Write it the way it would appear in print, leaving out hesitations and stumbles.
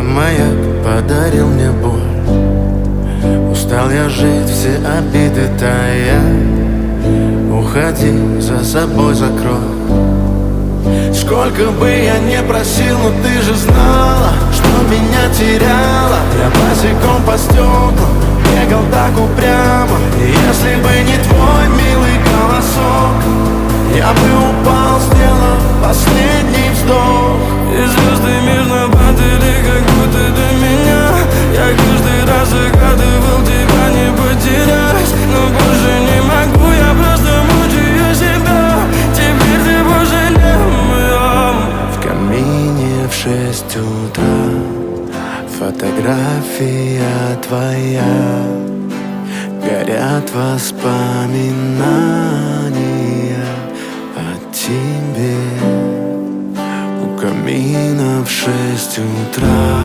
маяк подарил мне боль. Устал я жить, все обиды тая. Уходи, за собой закрой. Сколько бы я не просил, но ты же знала, что меня теряла. Я босиком по стеклам бегал так упрямо. И если бы не твой милый голосок, я бы упал, сделав последний вздох. И звезды мирно падали, как будто до меня. Я каждый раз загадывал тебя не потерять, но больше не могу, я просто мучаю себя. Теперь ты больше не моя. В камине в 6 утра фотография твоя. Горят воспоминания о тебе. У камина в 6 утра.